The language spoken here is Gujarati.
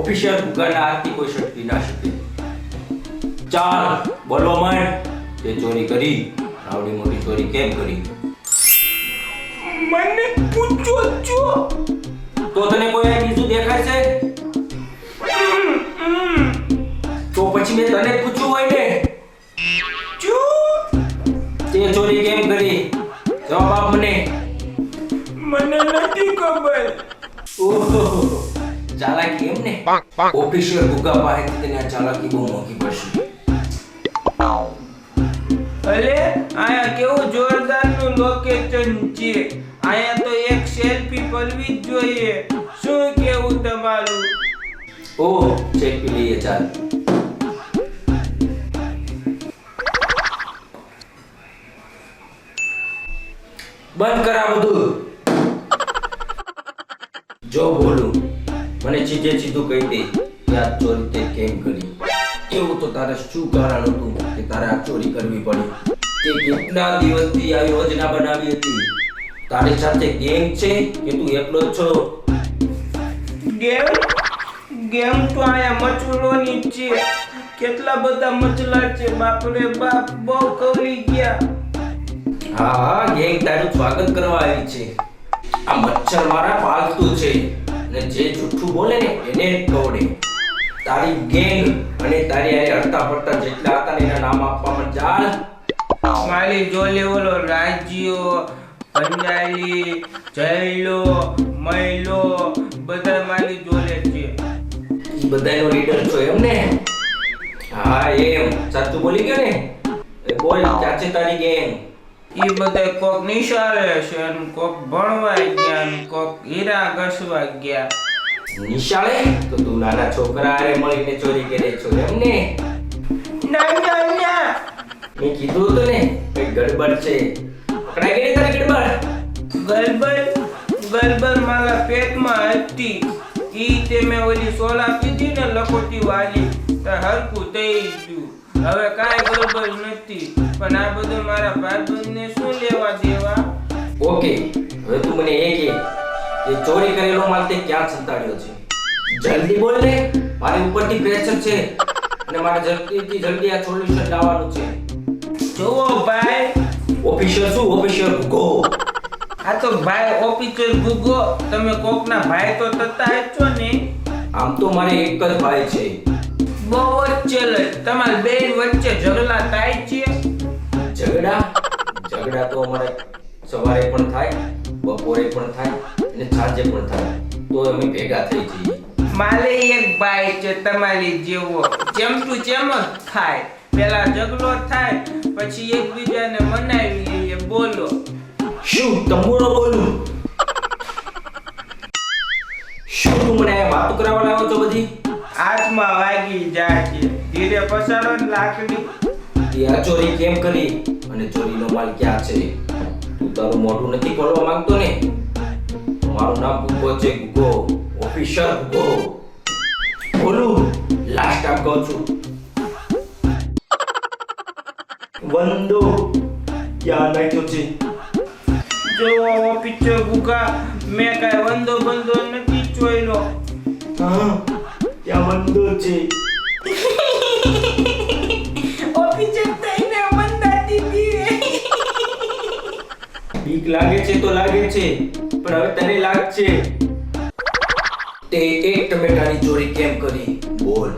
ઓફિશિયલ ગુગાના હાથથી કોઈ શક્તિ ના શકે. ચાલ બોલો મન, તે ચોરી કરી, આવડી મોટી ચોરી કેમ કરી? મને પૂછો છો તો તને કોઈ આ બીજું દેખાય છે? તો પછી મેં તને પૂછ્યું હોય ને, તે ચોરી કેમ કરી? જવાબ આપ મને. મને નથી ખબર. ઓહો, ચાલાકી એમ ને? ઓફિશિયલ ગુગા પાસેથી તને આ ચાલાકી બહુ મોંઘી પડશે. અલે આયા કેવું જોરદારનું લોકેશન છે. આયા તો એક સેલ્ફી પડવી જ જોઈએ. શું કેવું તમારું? ઓહ, સેલ્ફી લઈએ ચાલ. બંધ કરા બધું. જો બોલું, મને સીધે સીધું કહી દે કે આ ચોરી તે કેમ કરી. એવું તો તારે શું કારણ હતું કે તારે આ ચોરી કરવી પડી? તે કેટલા દિવસથી આ યોજના બનાવી હતી? તારી સાથે ગેંગ છે કે તું એકલો જ છો? ગેમ તો આયા મચુલોની છે. કેટલા બધા મચલા છે, બાપરે બાપ, બહુ કવરી ગયા. હા હા, ગેંગ તારું સ્વાગત કરવા આવી છે. આ મચ્છર મારા પાલતુ છે અને જે જૂઠું બોલે ને એને જ કવડે. તારી ગેંગ અને તારી આરે હડતા પડતા જેટલા હતા ને એના નામ આપવામાં ચાલ. મારી જોલે ઓલો રાજ્યો, ભંડારી, જયલો, મૈલો બધા મારી જોલે છે. ઈ બધાનો લીડર છો એમ ને? હા એમ, સાચું બોલી ગયો ને? એ બોલ, ક્યાં છે તારી ગેંગ? ઈ બધા કોક નિશાળે છે ને કોક ભણવા ગયા ને કોક હીરા ઘસવા ગયા. નિશાળે? તો તું નાના છોકરા હારે મળીને ચોરી કરે છો એમ ને? ના ના ના, મેં કીધું હતું ને કઈ ગડબડ છે. પકડાઈ ગઈ ને તારી ગડબડ? ગરબર મારા પેટમાં હતી. ઈ તે મેં ઓલી સોલા પીધી ને લખોટી વાલી તો હરકું થઈ ગયું. હવે કાંઈ ગરબર નથી. પણ આ બધું મારા ભાઈબંધને શું લેવા દેવા? ઓકે, હવે તું મને એ કે ચોરી કરેલો માલ તે ક્યાં સંતાડ્યો છે? જલ્દી બોલ ને, મારી ઉપરથી પ્રેશર છે અને મારે જલ્દી આ સોલ્યુશન લાવવાનું છે. જુઓ ભાઈ, ઓફિશિયલ શું? Official go. આ તો ભાઈ ઓફિસર ગુગો. તમે કોકના ભાઈ તો થતા જ છો ને? આમ તો મારે એક જ ભાઈ છે. બહુ જ ચલે. તમારા બે વચ્ચે ઝઘડા થાય છે? ઝઘડા તો અમારે સવારે પણ થાય, બપોરે પણ થાય અને સાંજે પણ થાય. તો અમે ભેગા થઈ જઈએ. મારે એક ભાઈ છે તમારી જેવો. જેમ ટુ જેમ જ થાય. પેલા ઝઘડો થાય, પછી એકબીજાને મનાવી લઈએ. બોલો. શું તંબુરો બોલું? શું તું મને વાતો કરાવવા લાવ્યો છો બધી? હાથમાં વાગી જાય છે. ધીરે પસાડો ને લાકડી. તે આ ચોરી કેમ કરી અને ચોરીનો માલ ક્યાં છે? તું તારું મોઢું નથી ખોલવા માંગતો ને? મારું નામ ગુગો છે, ગુગો, ઓફિશિયલ ગુગો. બોલું, લાસ્ટ ટાઈમ કહું છું. વંદો ક્યાં નાખ્યો છે? જો ઓફિસર ગુગા, મેં કાંઈ વંદો બંદો નથી જોયેલો. હા, ત્યાં વંદો છે. ઓફિસર થઈને વંદાતી પીવે. બીક લાગે છે તો લાગે છે, પણ હવે તને લાગશે. તે એક ટમેટાની ચોરી કેમ કરી? બોલ.